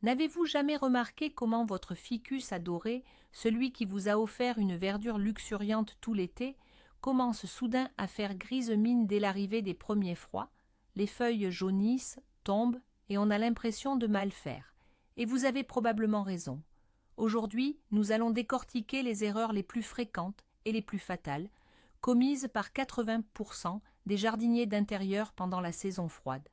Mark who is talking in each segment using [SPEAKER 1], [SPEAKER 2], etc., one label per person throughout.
[SPEAKER 1] N'avez-vous jamais remarqué comment votre ficus adoré, celui qui vous a offert une verdure luxuriante tout l'été, commence soudain à faire grise mine dès l'arrivée des premiers froids? Les feuilles jaunissent, tombent, et on a l'impression de mal faire. Et vous avez probablement raison. Aujourd'hui, nous allons décortiquer les erreurs les plus fréquentes et les plus fatales, commises par 80% des jardiniers d'intérieur pendant la saison froide.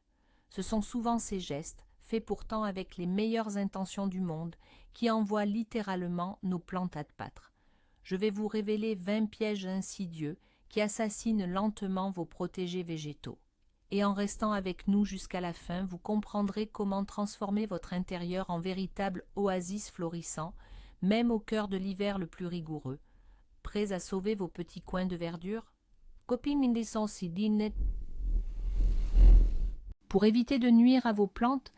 [SPEAKER 1] Ce sont souvent ces gestes, faits pourtant avec les meilleures intentions du monde, qui envoient littéralement nos plantes à pâtre. Je vais vous révéler 20 pièges insidieux qui assassinent lentement vos protégés végétaux. Et en restant avec nous jusqu'à la fin, vous comprendrez comment transformer votre intérieur en véritable oasis florissant, même au cœur de l'hiver le plus rigoureux. Prêts à sauver vos petits coins de verdure? Pour éviter de nuire à vos plantes,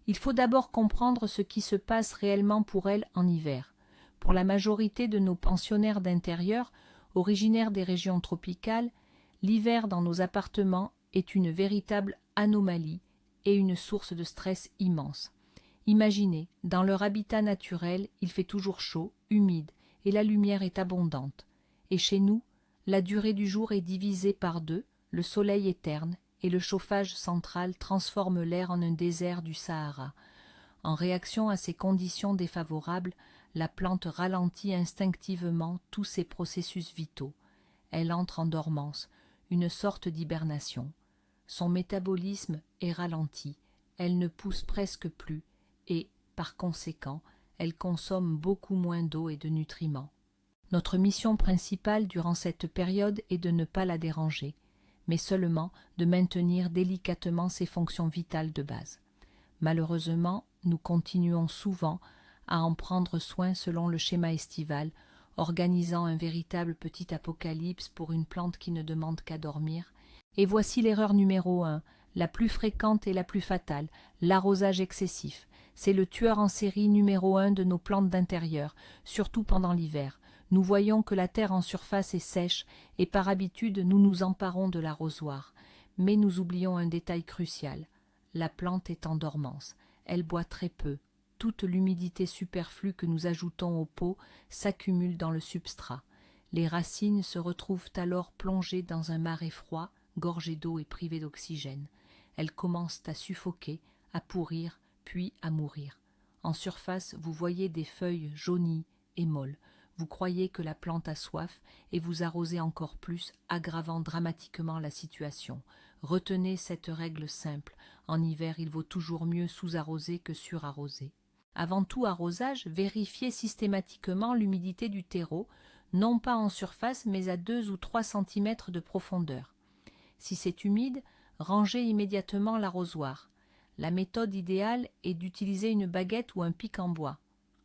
[SPEAKER 1] il faut d'abord comprendre ce qui se passe réellement pour elles en hiver. Pour la majorité de nos pensionnaires d'intérieur, originaires des régions tropicales, l'hiver dans nos appartements est une véritable anomalie et une source de stress immense. Imaginez, dans leur habitat naturel, il fait toujours chaud, humide, et la lumière est abondante. Et chez nous, la durée du jour est divisée par deux, le soleil est terne, et le chauffage central transforme l'air en un désert du Sahara. En réaction à ces conditions défavorables, la plante ralentit instinctivement tous ses processus vitaux. Elle entre en dormance, une sorte d'hibernation. Son métabolisme est ralenti, elle ne pousse presque plus et, par conséquent, elle consomme beaucoup moins d'eau et de nutriments. Notre mission principale durant cette période est de ne pas la déranger, mais seulement de maintenir délicatement ses fonctions vitales de base. Malheureusement, nous continuons souvent à en prendre soin selon le schéma estival, organisant un véritable petit apocalypse pour une plante qui ne demande qu'à dormir. Et voici l'erreur numéro 1, la plus fréquente et la plus fatale, l'arrosage excessif. C'est le tueur en série numéro 1 de nos plantes d'intérieur, surtout pendant l'hiver. Nous voyons que la terre en surface est sèche et par habitude nous nous emparons de l'arrosoir. Mais nous oublions un détail crucial. La plante est en dormance. Elle boit très peu. Toute l'humidité superflue que nous ajoutons au pot s'accumule dans le substrat. Les racines se retrouvent alors plongées dans un marais froid, gorgées d'eau et privées d'oxygène. Elles commencent à suffoquer, à pourrir, puis à mourir. En surface, vous voyez des feuilles jaunies et molles. Vous croyez que la plante a soif et vous arrosez encore plus, aggravant dramatiquement la situation. Retenez cette règle simple. En hiver, il vaut toujours mieux sous-arroser que surarroser. Avant tout arrosage, vérifiez systématiquement l'humidité du terreau, non pas en surface mais à 2 ou 3 cm de profondeur. Si c'est humide, rangez immédiatement l'arrosoir. La méthode idéale est d'utiliser une baguette ou un pic en bois.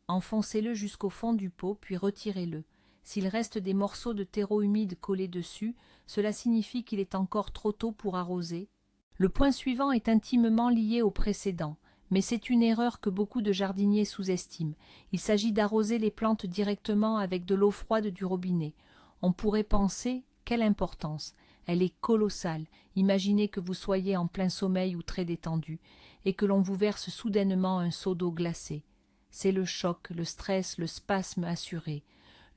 [SPEAKER 1] Enfoncez-le jusqu'au fond du pot, puis retirez-le. S'il reste des morceaux de terreau humide collés dessus, cela signifie qu'il est encore trop tôt pour arroser. Le point suivant est intimement lié au précédent, mais c'est une erreur que beaucoup de jardiniers sous-estiment. Il s'agit d'arroser les plantes directement avec de l'eau froide du robinet. On pourrait penser, quelle importance! Elle est colossale. Imaginez que vous soyez en plein sommeil ou très détendu, et que l'on vous verse soudainement un seau d'eau glacée. C'est le choc, le stress, le spasme assuré.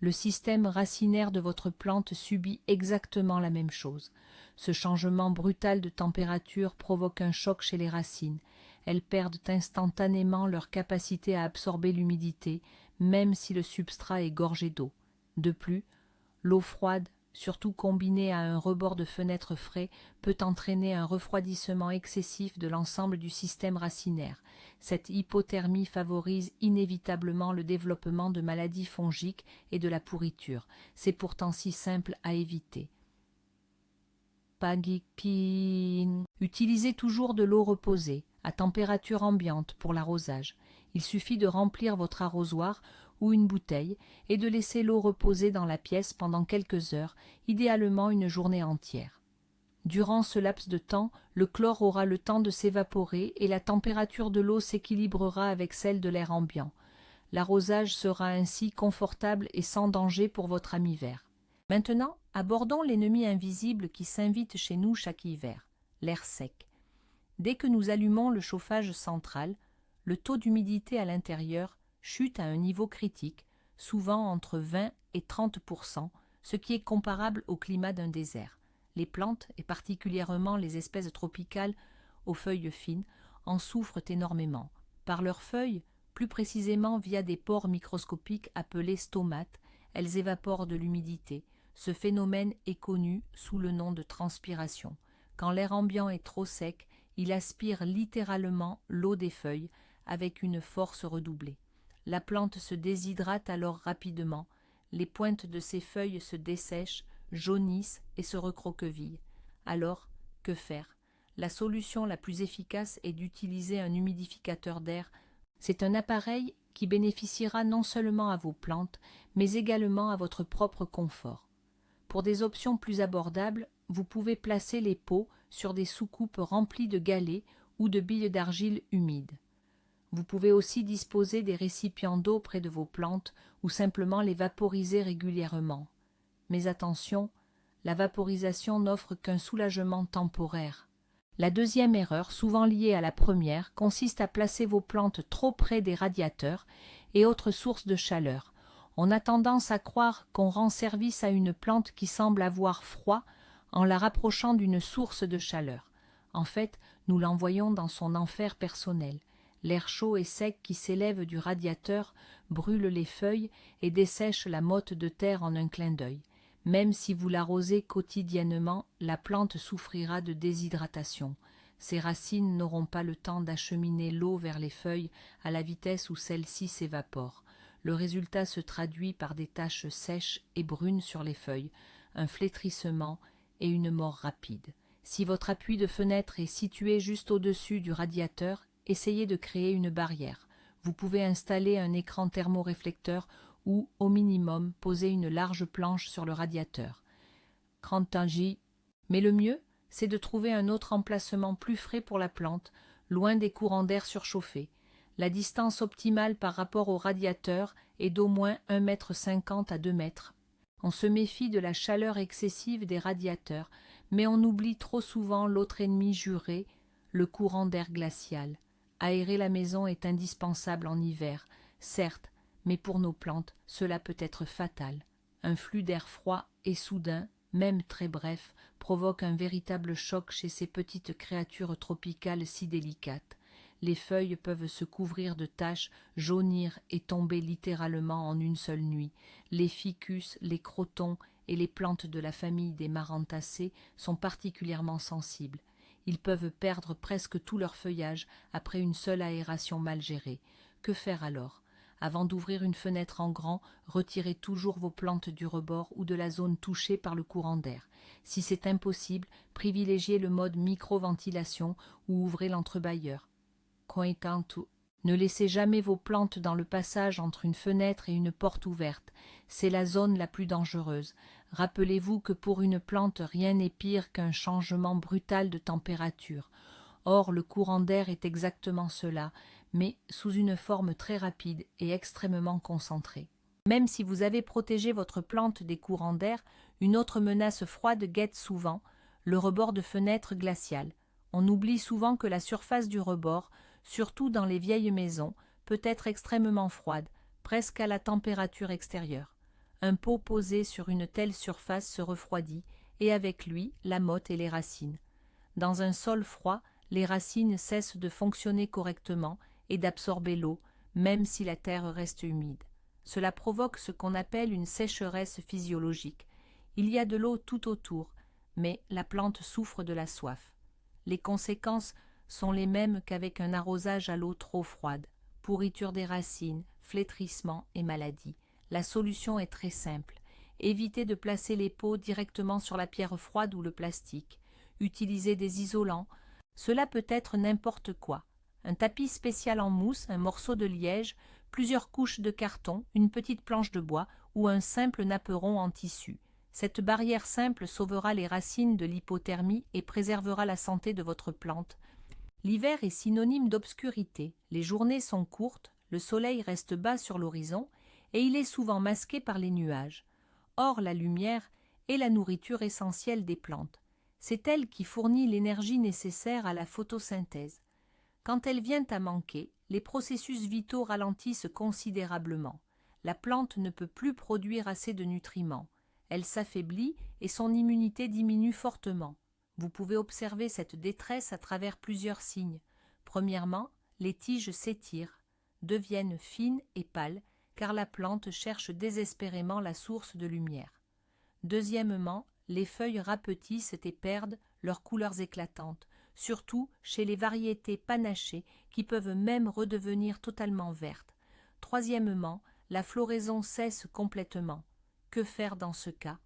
[SPEAKER 1] Le système racinaire de votre plante subit exactement la même chose. Ce changement brutal de température provoque un choc chez les racines. Elles perdent instantanément leur capacité à absorber l'humidité, même si le substrat est gorgé d'eau. De plus, l'eau froide, surtout combinée à un rebord de fenêtre frais, peut entraîner un refroidissement excessif de l'ensemble du système racinaire. Cette hypothermie favorise inévitablement le développement de maladies fongiques et de la pourriture. C'est pourtant si simple à éviter. Utilisez toujours de l'eau reposée, à température ambiante pour l'arrosage. Il suffit de remplir votre arrosoir ou une bouteille et de laisser l'eau reposer dans la pièce pendant quelques heures, idéalement une journée entière. Durant ce laps de temps, le chlore aura le temps de s'évaporer et la température de l'eau s'équilibrera avec celle de l'air ambiant. L'arrosage sera ainsi confortable et sans danger pour votre ami vert. Maintenant, abordons l'ennemi invisible qui s'invite chez nous chaque hiver, l'air sec. Dès que nous allumons le chauffage central, le taux d'humidité à l'intérieur chute à un niveau critique, souvent entre 20 et 30%, ce qui est comparable au climat d'un désert. Les plantes, et particulièrement les espèces tropicales aux feuilles fines, en souffrent énormément. Par leurs feuilles, plus précisément via des pores microscopiques appelés stomates, elles évaporent de l'humidité. Ce phénomène est connu sous le nom de transpiration. Quand l'air ambiant est trop sec, il aspire littéralement l'eau des feuilles avec une force redoublée. La plante se déshydrate alors rapidement, les pointes de ses feuilles se dessèchent, jaunissent et se recroquevillent. Alors, que faire? La solution la plus efficace est d'utiliser un humidificateur d'air. C'est un appareil qui bénéficiera non seulement à vos plantes, mais également à votre propre confort. Pour des options plus abordables, vous pouvez placer les pots sur des soucoupes remplies de galets ou de billes d'argile humides. Vous pouvez aussi disposer des récipients d'eau près de vos plantes ou simplement les vaporiser régulièrement. Mais attention, la vaporisation n'offre qu'un soulagement temporaire. La deuxième erreur, souvent liée à la première, consiste à placer vos plantes trop près des radiateurs et autres sources de chaleur. On a tendance à croire qu'on rend service à une plante qui semble avoir froid en la rapprochant d'une source de chaleur. En fait, nous l'envoyons dans son enfer personnel. L'air chaud et sec qui s'élève du radiateur brûle les feuilles et dessèche la motte de terre en un clin d'œil. Même si vous l'arrosez quotidiennement, la plante souffrira de déshydratation. Ses racines n'auront pas le temps d'acheminer l'eau vers les feuilles à la vitesse où celle-ci s'évapore. Le résultat se traduit par des taches sèches et brunes sur les feuilles, un flétrissement et une mort rapide. Si votre appui de fenêtre est situé juste au-dessus du radiateur, essayez de créer une barrière. Vous pouvez installer un écran thermoréflecteur ou, au minimum, poser une large planche sur le radiateur. Mais le mieux, c'est de trouver un autre emplacement plus frais pour la plante, loin des courants d'air surchauffés. La distance optimale par rapport au radiateur est d'au moins 1,50 m à 2 mètres. On se méfie de la chaleur excessive des radiateurs, mais on oublie trop souvent l'autre ennemi juré, le courant d'air glacial. Aérer la maison est indispensable en hiver, certes, mais pour nos plantes, cela peut être fatal. Un flux d'air froid et soudain, même très bref, provoque un véritable choc chez ces petites créatures tropicales si délicates. Les feuilles peuvent se couvrir de taches, jaunir et tomber littéralement en une seule nuit. Les ficus, les crotons et les plantes de la famille des marantacées sont particulièrement sensibles. Ils peuvent perdre presque tout leur feuillage après une seule aération mal gérée. Que faire alors? Avant d'ouvrir une fenêtre en grand, retirez toujours vos plantes du rebord ou de la zone touchée par le courant d'air. Si c'est impossible, privilégiez le mode micro-ventilation ou ouvrez l'entrebâilleur. Ne laissez jamais vos plantes dans le passage entre une fenêtre et une porte ouverte. C'est la zone la plus dangereuse. Rappelez-vous que pour une plante, rien n'est pire qu'un changement brutal de température. Or, le courant d'air est exactement cela, mais sous une forme très rapide et extrêmement concentrée. Même si vous avez protégé votre plante des courants d'air, une autre menace froide guette souvent, le rebord de fenêtre glacial. On oublie souvent que la surface du rebord, surtout dans les vieilles maisons, peut être extrêmement froide, presque à la température extérieure. Un pot posé sur une telle surface se refroidit, et avec lui la motte et les racines. Dans un sol froid, les racines cessent de fonctionner correctement et d'absorber l'eau, même si la terre reste humide. Cela provoque ce qu'on appelle une sécheresse physiologique. Il y a de l'eau tout autour, mais la plante souffre de la soif. Les conséquences sont les mêmes qu'avec un arrosage à l'eau trop froide: pourriture des racines, flétrissement et maladie. La solution est très simple. Évitez de placer les pots directement sur la pierre froide ou le plastique. Utilisez des isolants. Cela peut être n'importe quoi. Un tapis spécial en mousse, un morceau de liège, plusieurs couches de carton, une petite planche de bois ou un simple napperon en tissu. Cette barrière simple sauvera les racines de l'hypothermie et préservera la santé de votre plante. L'hiver est synonyme d'obscurité. Les journées sont courtes, le soleil reste bas sur l'horizon et il est souvent masqué par les nuages. Or, la lumière est la nourriture essentielle des plantes. C'est elle qui fournit l'énergie nécessaire à la photosynthèse. Quand elle vient à manquer, les processus vitaux ralentissent considérablement. La plante ne peut plus produire assez de nutriments. Elle s'affaiblit et son immunité diminue fortement. Vous pouvez observer cette détresse à travers plusieurs signes. Premièrement, les tiges s'étirent, deviennent fines et pâles, car la plante cherche désespérément la source de lumière. Deuxièmement, les feuilles rapetissent et perdent leurs couleurs éclatantes, surtout chez les variétés panachées qui peuvent même redevenir totalement vertes. Troisièmement, la floraison cesse complètement. Que faire dans ce cas?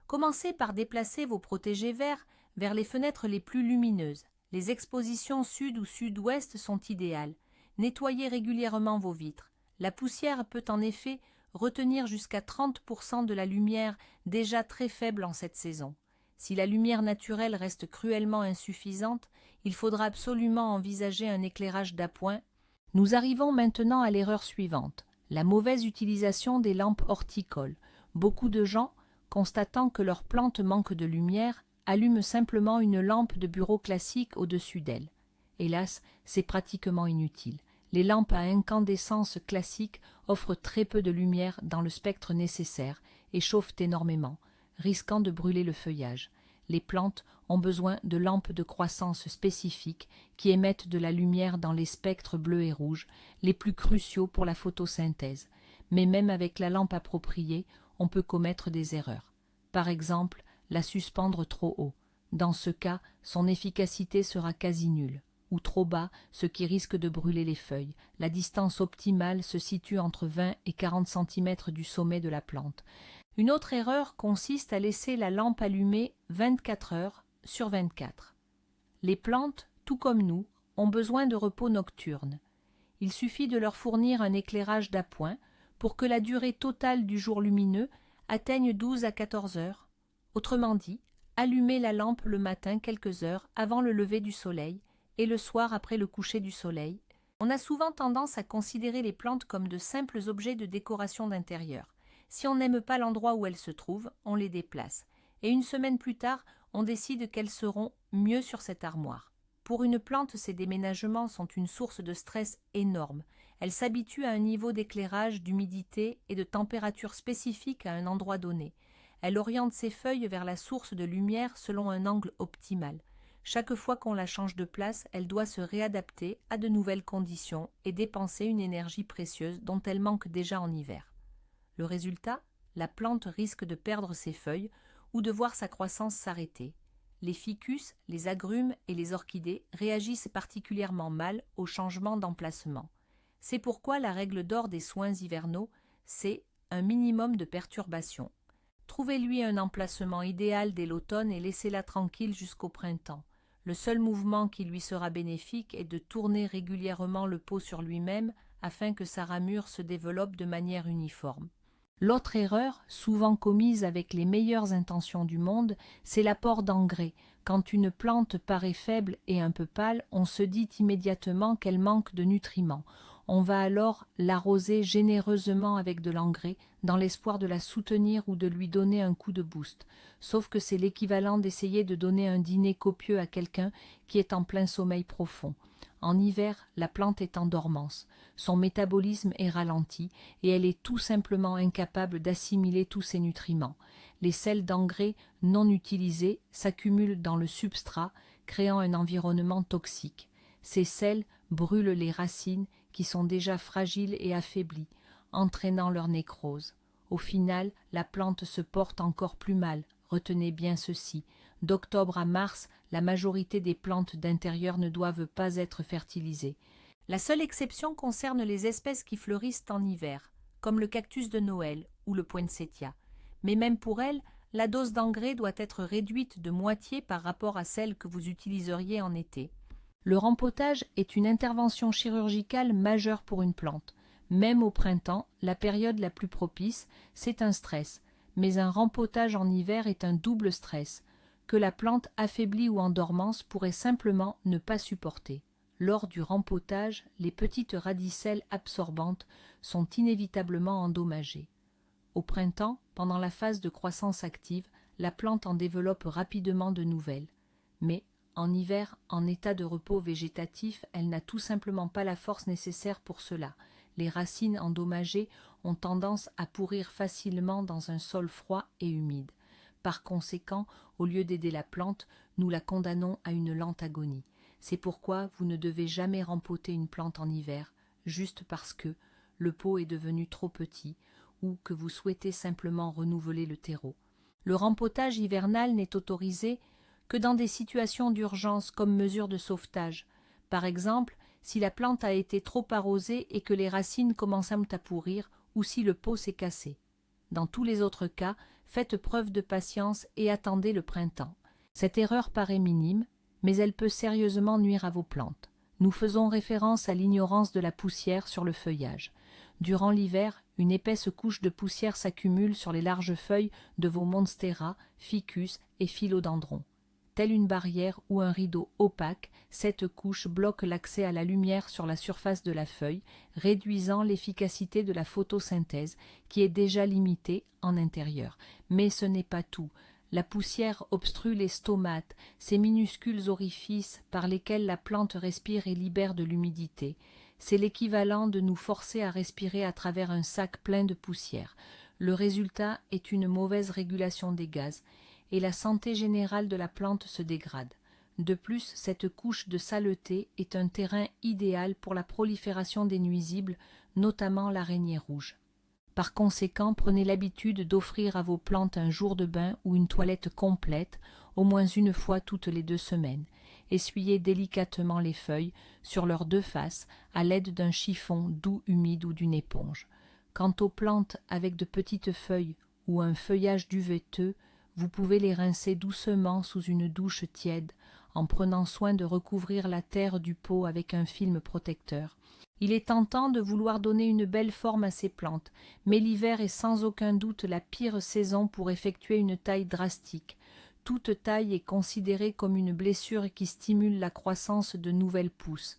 [SPEAKER 1] Commencez par déplacer vos protégés verts vers les fenêtres les plus lumineuses. Les expositions sud ou sud-ouest sont idéales. Nettoyez régulièrement vos vitres. La poussière peut en effet retenir jusqu'à 30% de la lumière déjà très faible en cette saison. Si la lumière naturelle reste cruellement insuffisante, il faudra absolument envisager un éclairage d'appoint. Nous arrivons maintenant à l'erreur suivante, la mauvaise utilisation des lampes horticoles. Beaucoup de gens, constatant que leur plante manque de lumière, allument simplement une lampe de bureau classique au-dessus d'elle. Hélas, c'est pratiquement inutile. Les lampes à incandescence classiques offrent très peu de lumière dans le spectre nécessaire et chauffent énormément, risquant de brûler le feuillage. Les plantes ont besoin de lampes de croissance spécifiques qui émettent de la lumière dans les spectres bleus et rouges, les plus cruciaux pour la photosynthèse. Mais même avec la lampe appropriée, on peut commettre des erreurs. Par exemple, la suspendre trop haut. Dans ce cas, son efficacité sera quasi nulle. Ou trop bas, ce qui risque de brûler les feuilles. La distance optimale se situe entre 20 et 40 cm du sommet de la plante. Une autre erreur consiste à laisser la lampe allumée 24 heures sur 24. Les plantes, tout comme nous, ont besoin de repos nocturne. Il suffit de leur fournir un éclairage d'appoint pour que la durée totale du jour lumineux atteigne 12 à 14 heures. Autrement dit, allumez la lampe le matin quelques heures avant le lever du soleil et le soir après le coucher du soleil. On a souvent tendance à considérer les plantes comme de simples objets de décoration d'intérieur. Si on n'aime pas l'endroit où elles se trouvent, on les déplace. Et une semaine plus tard, on décide qu'elles seront mieux sur cette armoire. Pour une plante, ces déménagements sont une source de stress énorme. Elle s'habitue à un niveau d'éclairage, d'humidité et de température spécifique à un endroit donné. Elle oriente ses feuilles vers la source de lumière selon un angle optimal. Chaque fois qu'on la change de place, elle doit se réadapter à de nouvelles conditions et dépenser une énergie précieuse dont elle manque déjà en hiver. Le résultat, la plante risque de perdre ses feuilles ou de voir sa croissance s'arrêter. Les ficus, les agrumes et les orchidées réagissent particulièrement mal au changement d'emplacement. C'est pourquoi la règle d'or des soins hivernaux, c'est un minimum de perturbations. Trouvez-lui un emplacement idéal dès l'automne et laissez-la tranquille jusqu'au printemps. Le seul mouvement qui lui sera bénéfique est de tourner régulièrement le pot sur lui-même afin que sa ramure se développe de manière uniforme. L'autre erreur, souvent commise avec les meilleures intentions du monde, c'est l'apport d'engrais. Quand une plante paraît faible et un peu pâle, on se dit immédiatement qu'elle manque de nutriments. On va alors l'arroser généreusement avec de l'engrais, dans l'espoir de la soutenir ou de lui donner un coup de boost. Sauf que c'est l'équivalent d'essayer de donner un dîner copieux à quelqu'un qui est en plein sommeil profond. En hiver, la plante est en dormance, son métabolisme est ralenti et elle est tout simplement incapable d'assimiler tous ces nutriments. Les sels d'engrais non utilisés s'accumulent dans le substrat, créant un environnement toxique. Ces sels brûlent les racines qui sont déjà fragiles et affaiblies, entraînant leur nécrose. Au final, la plante se porte encore plus mal. Retenez bien ceci. D'octobre à mars, la majorité des plantes d'intérieur ne doivent pas être fertilisées. La seule exception concerne les espèces qui fleurissent en hiver, comme le cactus de Noël ou le poinsettia. Mais même pour elles, la dose d'engrais doit être réduite de moitié par rapport à celle que vous utiliseriez en été. Le rempotage est une intervention chirurgicale majeure pour une plante. Même au printemps, la période la plus propice, c'est un stress. Mais un rempotage en hiver est un double stress, que la plante affaiblie ou en dormance pourrait simplement ne pas supporter. Lors du rempotage, les petites radicelles absorbantes sont inévitablement endommagées. Au printemps, pendant la phase de croissance active, la plante en développe rapidement de nouvelles. Mais, En hiver, en état de repos végétatif, elle n'a tout simplement pas la force nécessaire pour cela. Les racines endommagées ont tendance à pourrir facilement dans un sol froid et humide. Par conséquent, au lieu d'aider la plante, nous la condamnons à une lente agonie. C'est pourquoi vous ne devez jamais rempoter une plante en hiver, juste parce que le pot est devenu trop petit ou que vous souhaitez simplement renouveler le terreau. Le rempotage hivernal n'est autorisé que dans des situations d'urgence comme mesure de sauvetage. Par exemple, si la plante a été trop arrosée et que les racines commencent à pourrir ou si le pot s'est cassé. Dans tous les autres cas, faites preuve de patience et attendez le printemps. Cette erreur paraît minime, mais elle peut sérieusement nuire à vos plantes. Nous faisons référence à l'ignorance de la poussière sur le feuillage. Durant l'hiver, une épaisse couche de poussière s'accumule sur les larges feuilles de vos monstera, ficus et philodendrons. Telle une barrière ou un rideau opaque, cette couche bloque l'accès à la lumière sur la surface de la feuille, réduisant l'efficacité de la photosynthèse, qui est déjà limitée en intérieur. Mais ce n'est pas tout. La poussière obstrue les stomates, ces minuscules orifices par lesquels la plante respire et libère de l'humidité. C'est l'équivalent de nous forcer à respirer à travers un sac plein de poussière. Le résultat est une mauvaise régulation des gaz, et la santé générale de la plante se dégrade. De plus, cette couche de saleté est un terrain idéal pour la prolifération des nuisibles, notamment l'araignée rouge. Par conséquent, prenez l'habitude d'offrir à vos plantes un jour de bain ou une toilette complète, au moins une fois toutes les 2 semaines. Essuyez délicatement les feuilles sur leurs 2 faces à l'aide d'un chiffon doux humide ou d'une éponge. Quant aux plantes avec de petites feuilles ou un feuillage duveteux, vous pouvez les rincer doucement sous une douche tiède, en prenant soin de recouvrir la terre du pot avec un film protecteur. Il est tentant de vouloir donner une belle forme à ces plantes, mais l'hiver est sans aucun doute la pire saison pour effectuer une taille drastique. Toute taille est considérée comme une blessure qui stimule la croissance de nouvelles pousses.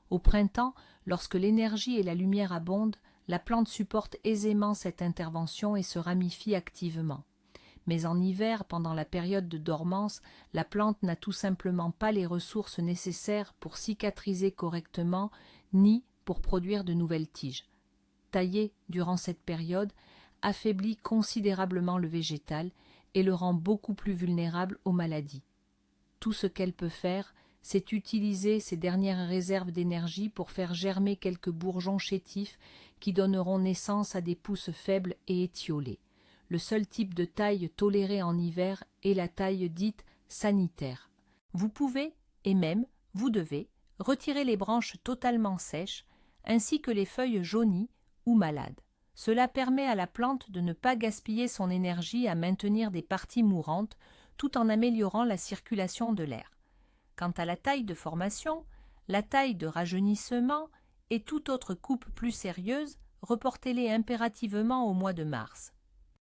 [SPEAKER 1] Au printemps, lorsque l'énergie et la lumière abondent, la plante supporte aisément cette intervention et se ramifie activement. Mais en hiver, pendant la période de dormance, la plante n'a tout simplement pas les ressources nécessaires pour cicatriser correctement, ni pour produire de nouvelles tiges. Tailler durant cette période affaiblit considérablement le végétal et le rend beaucoup plus vulnérable aux maladies. Tout ce qu'elle peut faire, c'est utiliser ses dernières réserves d'énergie pour faire germer quelques bourgeons chétifs qui donneront naissance à des pousses faibles et étiolées. Le seul type de taille tolérée en hiver est la taille dite sanitaire. Vous pouvez, et même vous devez, retirer les branches totalement sèches, ainsi que les feuilles jaunies ou malades. Cela permet à la plante de ne pas gaspiller son énergie à maintenir des parties mourantes, tout en améliorant la circulation de l'air. Quant à la taille de formation, la taille de rajeunissement et toute autre coupe plus sérieuse, reportez-les impérativement au mois de mars.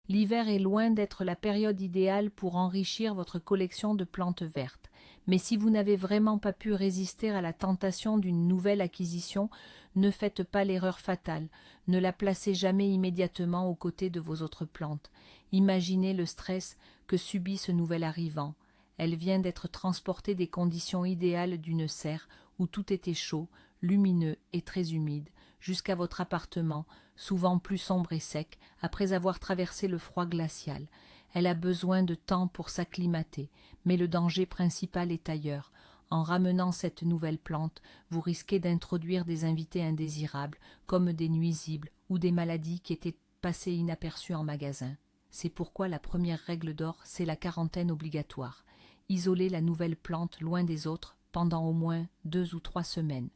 [SPEAKER 1] L'hiver est loin d'être la période idéale pour enrichir votre collection de plantes vertes, mais si vous n'avez vraiment pas pu résister à la tentation d'une nouvelle acquisition, ne faites pas l'erreur fatale, ne la placez jamais immédiatement aux côtés de vos autres plantes. Imaginez le stress que subit ce nouvel arrivant. Elle vient d'être transportée des conditions idéales d'une serre où tout était chaud, lumineux et très humide, jusqu'à votre appartement, souvent plus sombre et sec, après avoir traversé le froid glacial. Elle a besoin de temps pour s'acclimater, mais le danger principal est ailleurs. En ramenant cette nouvelle plante, vous risquez d'introduire des invités indésirables, comme des nuisibles ou des maladies qui étaient passées inaperçues en magasin. C'est pourquoi la première règle d'or, c'est la quarantaine obligatoire. Isolez la nouvelle plante loin des autres pendant au moins 2 ou 3 semaines.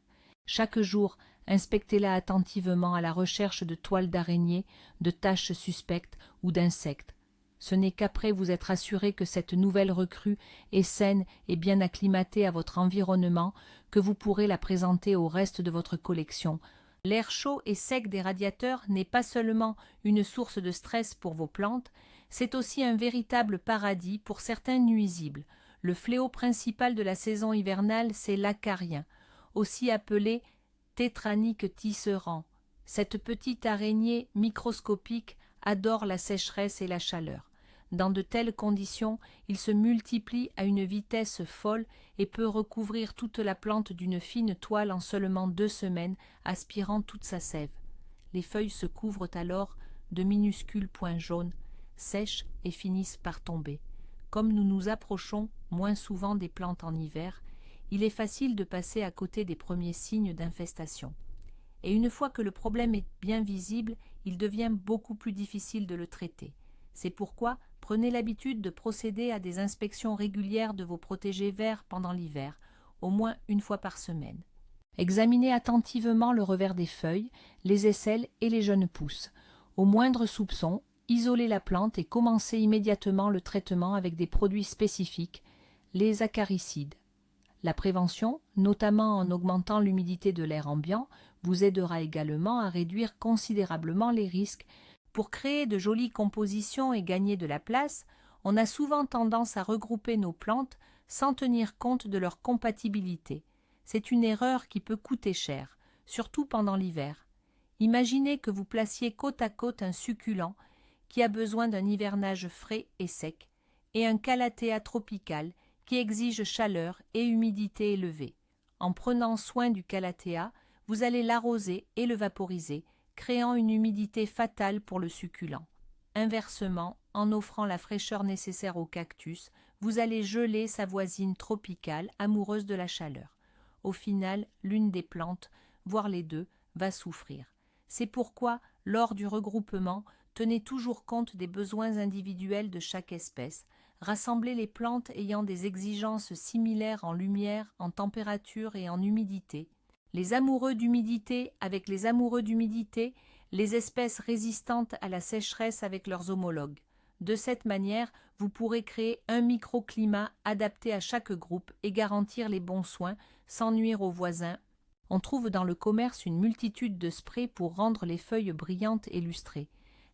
[SPEAKER 1] Chaque jour, inspectez-la attentivement à la recherche de toiles d'araignée, de taches suspectes ou d'insectes. Ce n'est qu'après vous être assuré que cette nouvelle recrue est saine et bien acclimatée à votre environnement que vous pourrez la présenter au reste de votre collection. L'air chaud et sec des radiateurs n'est pas seulement une source de stress pour vos plantes, c'est aussi un véritable paradis pour certains nuisibles. Le fléau principal de la saison hivernale, c'est l'acarien, aussi appelé tétranique tisserand. Cette petite araignée microscopique adore la sécheresse et la chaleur. Dans de telles conditions, il se multiplie à une vitesse folle et peut recouvrir toute la plante d'une fine toile en seulement 2 semaines, aspirant toute sa sève. Les feuilles se couvrent alors de minuscules points jaunes, sèchent et finissent par tomber. Comme nous nous approchons moins souvent des plantes en hiver, il est facile de passer à côté des premiers signes d'infestation. Et une fois que le problème est bien visible, il devient beaucoup plus difficile de le traiter. C'est pourquoi prenez l'habitude de procéder à des inspections régulières de vos protégés verts pendant l'hiver, au moins 1 fois par semaine. Examinez attentivement le revers des feuilles, les aisselles et les jeunes pousses. Au moindre soupçon, isolez la plante et commencez immédiatement le traitement avec des produits spécifiques, les acaricides. La prévention, notamment en augmentant l'humidité de l'air ambiant, vous aidera également à réduire considérablement les risques. Pour créer de jolies compositions et gagner de la place, on a souvent tendance à regrouper nos plantes sans tenir compte de leur compatibilité. C'est une erreur qui peut coûter cher, surtout pendant l'hiver. Imaginez que vous placiez côte à côte un succulent qui a besoin d'un hivernage frais et sec, et un calathea tropical qui exige chaleur et humidité élevée. En prenant soin du calathea, vous allez l'arroser et le vaporiser, créant une humidité fatale pour le succulent. Inversement, en offrant la fraîcheur nécessaire au cactus, vous allez geler sa voisine tropicale, amoureuse de la chaleur. Au final, l'une des plantes, voire les deux, va souffrir. C'est pourquoi, lors du regroupement, tenez toujours compte des besoins individuels de chaque espèce. Rassemblez les plantes ayant des exigences similaires en lumière, en température et en humidité. Les amoureux d'humidité avec les amoureux d'humidité, les espèces résistantes à la sécheresse avec leurs homologues. De cette manière, vous pourrez créer un microclimat adapté à chaque groupe et garantir les bons soins sans nuire aux voisins. On trouve dans le commerce une multitude de sprays pour rendre les feuilles brillantes et lustrées.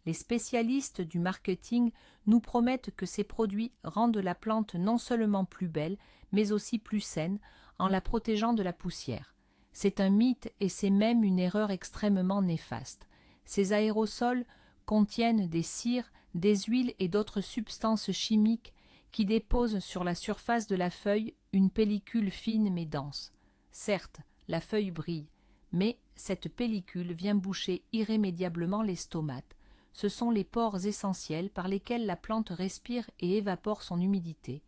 [SPEAKER 1] Les spécialistes du marketing nous promettent que ces produits rendent la plante non seulement plus belle, mais aussi plus saine, en la protégeant de la poussière. C'est un mythe et c'est même une erreur extrêmement néfaste. Ces aérosols contiennent des cires, des huiles et d'autres substances chimiques qui déposent sur la surface de la feuille une pellicule fine mais dense. Certes, la feuille brille, mais cette pellicule vient boucher irrémédiablement les stomates. Ce sont les pores essentiels par lesquels la plante respire et évapore son humidité.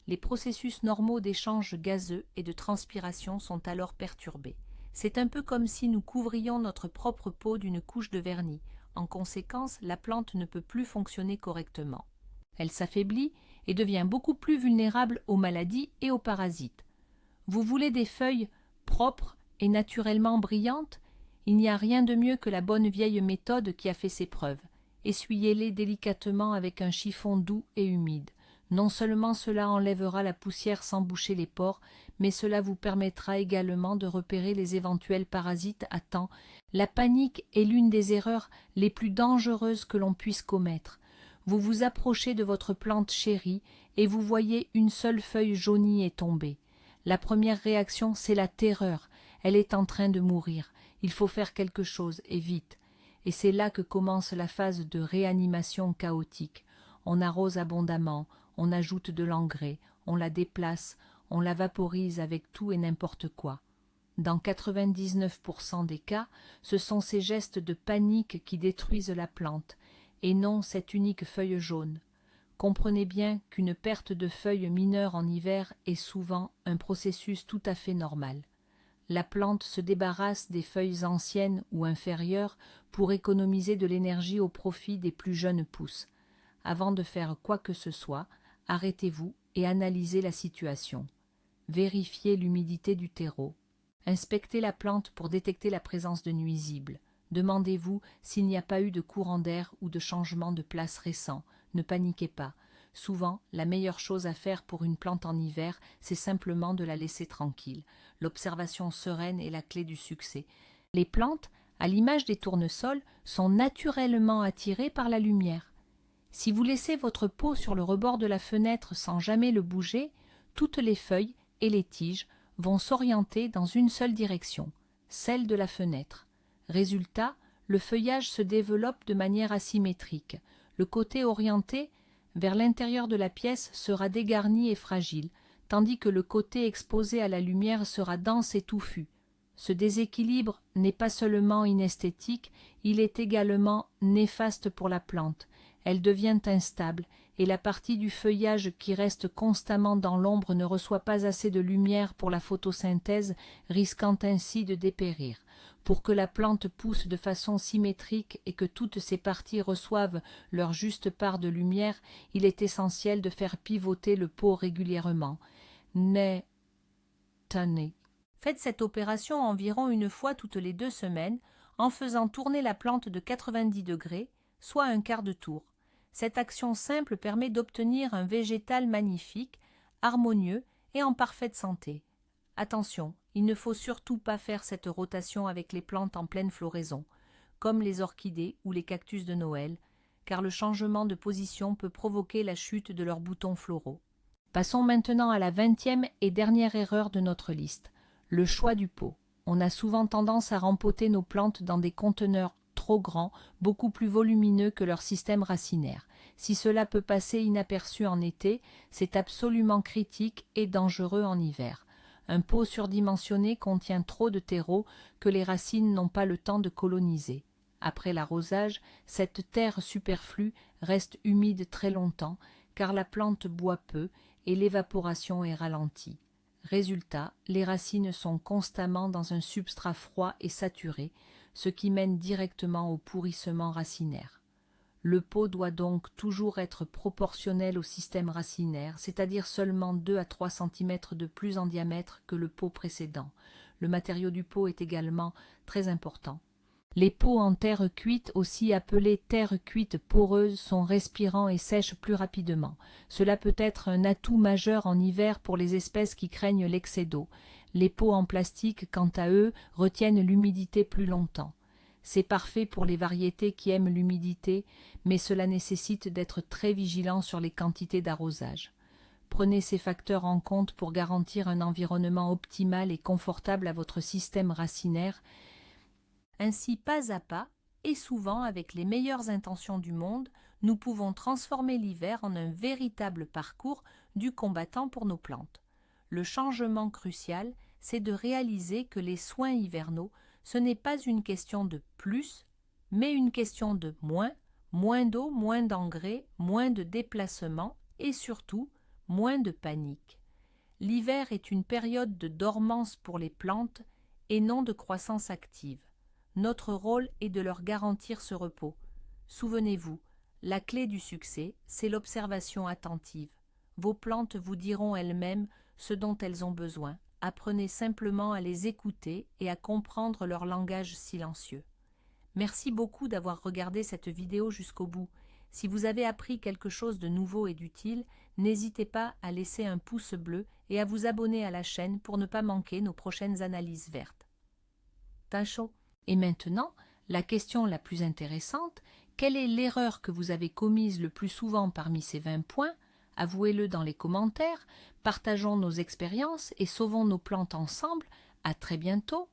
[SPEAKER 1] Les processus normaux d'échange gazeux et de transpiration sont alors perturbés. C'est un peu comme si nous couvrions notre propre peau d'une couche de vernis. En conséquence, la plante ne peut plus fonctionner correctement. Elle s'affaiblit et devient beaucoup plus vulnérable aux maladies et aux parasites. Vous voulez des feuilles propres et naturellement brillantes? Il n'y a rien de mieux que la bonne vieille méthode qui a fait ses preuves. Essuyez-les délicatement avec un chiffon doux et humide. Non seulement cela enlèvera la poussière sans boucher les pores, mais cela vous permettra également de repérer les éventuels parasites à temps. La panique est l'une des erreurs les plus dangereuses que l'on puisse commettre. Vous vous approchez de votre plante chérie et vous voyez une seule feuille jaunie et tombée. La première réaction, c'est la terreur. Elle est en train de mourir. Il faut faire quelque chose, et vite. Et c'est là que commence la phase de réanimation chaotique. On arrose abondamment, on ajoute de l'engrais, on la déplace, on la vaporise avec tout et n'importe quoi. Dans 99% des cas, ce sont ces gestes de panique qui détruisent la plante, et non cette unique feuille jaune. Comprenez bien qu'une perte de feuilles mineure en hiver est souvent un processus tout à fait normal. La plante se débarrasse des feuilles anciennes ou inférieures pour économiser de l'énergie au profit des plus jeunes pousses. Avant de faire quoi que ce soit, arrêtez-vous et analysez la situation. Vérifiez l'humidité du terreau. Inspectez la plante pour détecter la présence de nuisibles. Demandez-vous s'il n'y a pas eu de courant d'air ou de changement de place récent. Ne paniquez pas. Souvent, la meilleure chose à faire pour une plante en hiver, c'est simplement de la laisser tranquille. L'observation sereine est la clé du succès. Les plantes, à l'image des tournesols, sont naturellement attirées par la lumière. Si vous laissez votre pot sur le rebord de la fenêtre sans jamais le bouger, toutes les feuilles et les tiges vont s'orienter dans une seule direction, celle de la fenêtre. Résultat, le feuillage se développe de manière asymétrique. Le côté orienté vers l'intérieur de la pièce sera dégarni et fragile, tandis que le côté exposé à la lumière sera dense et touffu. Ce déséquilibre n'est pas seulement inesthétique, il est également néfaste pour la plante. Elle devient instable, et la partie du feuillage qui reste constamment dans l'ombre ne reçoit pas assez de lumière pour la photosynthèse, risquant ainsi de dépérir. Pour que la plante pousse de façon symétrique et que toutes ses parties reçoivent leur juste part de lumière, il est essentiel de faire pivoter le pot régulièrement. Faites cette opération environ une fois toutes les 2 semaines, en faisant tourner la plante de 90 degrés, soit un quart de tour. Cette action simple permet d'obtenir un végétal magnifique, harmonieux et en parfaite santé. Attention, il ne faut surtout pas faire cette rotation avec les plantes en pleine floraison, comme les orchidées ou les cactus de Noël, car le changement de position peut provoquer la chute de leurs boutons floraux. Passons maintenant à la 20e et dernière erreur de notre liste, le choix du pot. On a souvent tendance à rempoter nos plantes dans des conteneurs trop grands, beaucoup plus volumineux que leur système racinaire. Si cela peut passer inaperçu en été, c'est absolument critique et dangereux en hiver. Un pot surdimensionné contient trop de terreau que les racines n'ont pas le temps de coloniser. Après l'arrosage, cette terre superflue reste humide très longtemps, car la plante boit peu et l'évaporation est ralentie. Résultat, les racines sont constamment dans un substrat froid et saturé, ce qui mène directement au pourrissement racinaire. Le pot doit donc toujours être proportionnel au système racinaire, c'est-à-dire seulement 2 à 3 cm de plus en diamètre que le pot précédent. Le matériau du pot est également très important. Les pots en terre cuite, aussi appelés terre cuite poreuse, sont respirants et sèchent plus rapidement. Cela peut être un atout majeur en hiver pour les espèces qui craignent l'excès d'eau. Les pots en plastique, quant à eux, retiennent l'humidité plus longtemps. C'est parfait pour les variétés qui aiment l'humidité, mais cela nécessite d'être très vigilant sur les quantités d'arrosage. Prenez ces facteurs en compte pour garantir un environnement optimal et confortable à votre système racinaire. Ainsi, pas à pas, et souvent avec les meilleures intentions du monde, nous pouvons transformer l'hiver en un véritable parcours du combattant pour nos plantes. Le changement crucial, c'est de réaliser que les soins hivernaux, ce n'est pas une question de plus, mais une question de moins d'eau, moins d'engrais, moins de déplacements et surtout, moins de panique. L'hiver est une période de dormance pour les plantes et non de croissance active. Notre rôle est de leur garantir ce repos. Souvenez-vous, la clé du succès, c'est l'observation attentive. Vos plantes vous diront elles-mêmes ce dont elles ont besoin. Apprenez simplement à les écouter et à comprendre leur langage silencieux. Merci beaucoup d'avoir regardé cette vidéo jusqu'au bout. Si vous avez appris quelque chose de nouveau et d'utile, n'hésitez pas à laisser un pouce bleu et à vous abonner à la chaîne pour ne pas manquer nos prochaines analyses vertes. Tachon. Et maintenant, la question la plus intéressante, quelle est l'erreur que vous avez commise le plus souvent parmi ces 20 points? Avouez-le dans les commentaires, partageons nos expériences et sauvons nos plantes ensemble. À très bientôt.